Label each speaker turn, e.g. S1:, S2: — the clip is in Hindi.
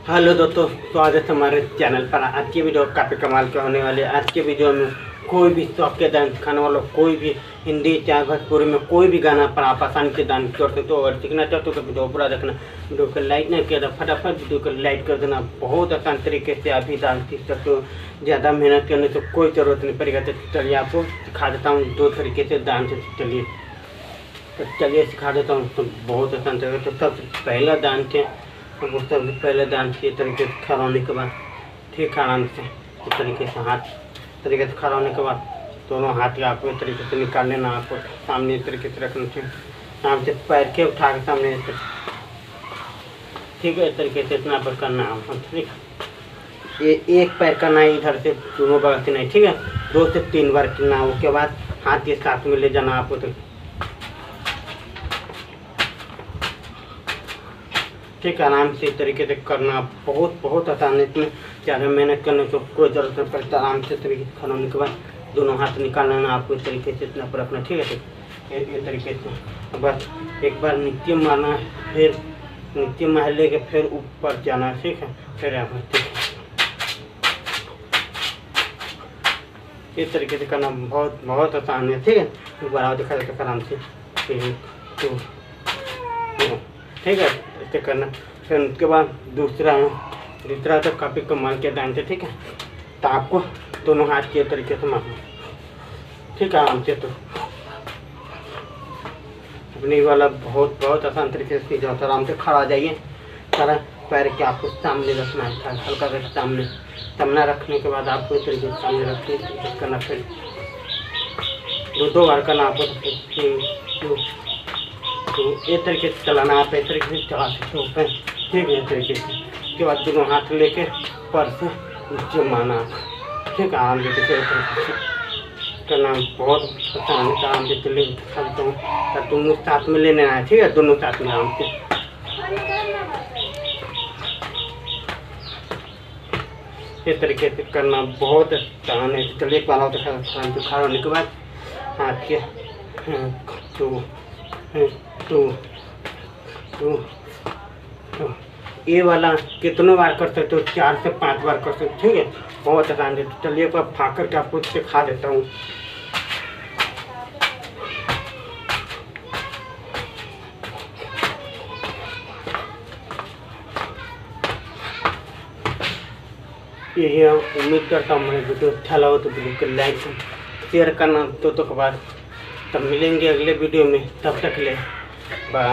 S1: हेलो दोस्तों, स्वागत है हमारे चैनल पर। आज की वीडियो काफ़ी कमाल के होने वाली है। आज के वीडियो में कोई भी शौक के दान खाने वालों, कोई भी हिंदी चाहे भोजपुरी में कोई भी गाना पर आप आसानी से दान कर सकते हो। अगर सीखना चाहते हो तो वीडियो पूरा देखना। वीडियो को लाइक नहीं किया तो फटाफट वीडियो को लाइक कर देना। बहुत आसान तरीके से आप भी दान सीख सकते हो। ज़्यादा मेहनत करने की कोई ज़रूरत नहीं पड़ेगा। तो चलिए आपको सिखा देता हूँ 2 तरीके से दान से। चलिए सिखा देता हूँ। तो बहुत आसान तरीके। तो सबसे पहला दान थे तो वो सबसे पहले दान के तरीके से खड़ा होने के बाद ठीक आराम से इस तरीके से हाथ तरीके से खड़ा होने के बाद दोनों हाथ आपको इस तरीके से निकाल लेना। आपको सामने इस तरीके से रखना चाहिए। यहाँ से पैर के उठा के सामने ठीक है, इस तरीके से इतना पर करना है। ठीक है, ये एक पैर करना है इधर से दोनों बगल से नहीं। ठीक है, 2 से 3 बार करना। उसके बाद हाथ के साथ में ले जाना आपको। तो ठीक आराम से इस तरीके से करना। बहुत आसान है। इसमें ज़्यादा मेहनत करने की कोई ज़रूरत नहीं पड़ता। आराम से तरीके से खड़ा होने के बाद दोनों हाथ निकाल लेना आपको इस तरीके से इतना पर रखना। ठीक है, इस तरीके से बस एक बार नीचे मारना है, फिर नीचे मार लेके फिर ऊपर जाना है। ठीक है, फिर यहाँ ठीक है, इस तरीके से करना बहुत आसान है। ठीक है, एक बार और दिखा देते आराम से। ठीक है, ऐसे करना। फिर उसके बाद दूसरा तो काफ़ी कमाल के डांस है। ठीक है, तो आपको दोनों हाथ के तरीके से मारना। ठीक है, आराम से। तो अपनी वाला बहुत आसान तरीके से सीधा होता है। आराम से खड़ा आ जाइए। सारा पैर के आपको सामने रखना है, हल्का कर सामने रखने के बाद आपको इस तरीके से सामने रखिए करना। फिर 2 बार करना आपको। तो इस तरीके से चलाना। आप इस तरीके से चला सकते हो ऊपर। ठीक है, इस तरीके से। उसके बाद दोनों हाथ लेके पर से नीचे मारना। ठीक है, आराम से करना। बहुत आसान है। आराम से चले सकता हूँ। तो दोनों साथ में लेने आए। ठीक है, दोनों साथ में आराम से इस तरीके से करना। बहुत आसान है। चलिए एक बार और खड़ा होने के बाद हाथ के तो ये वाला कितनों बार कर सकते हो? 4 से 5 बार कर सकते हो। ठीक है, बहुत आसान है। चलिए एक बार फाँक करके आपको सिखा देता हूँ। यही उम्मीद करता हूँ मेरे वीडियो अच्छा लगा तो वीडियो को लाइक शेयर करना। तो के बाद तब मिलेंगे अगले वीडियो में। तब तक ले बाय।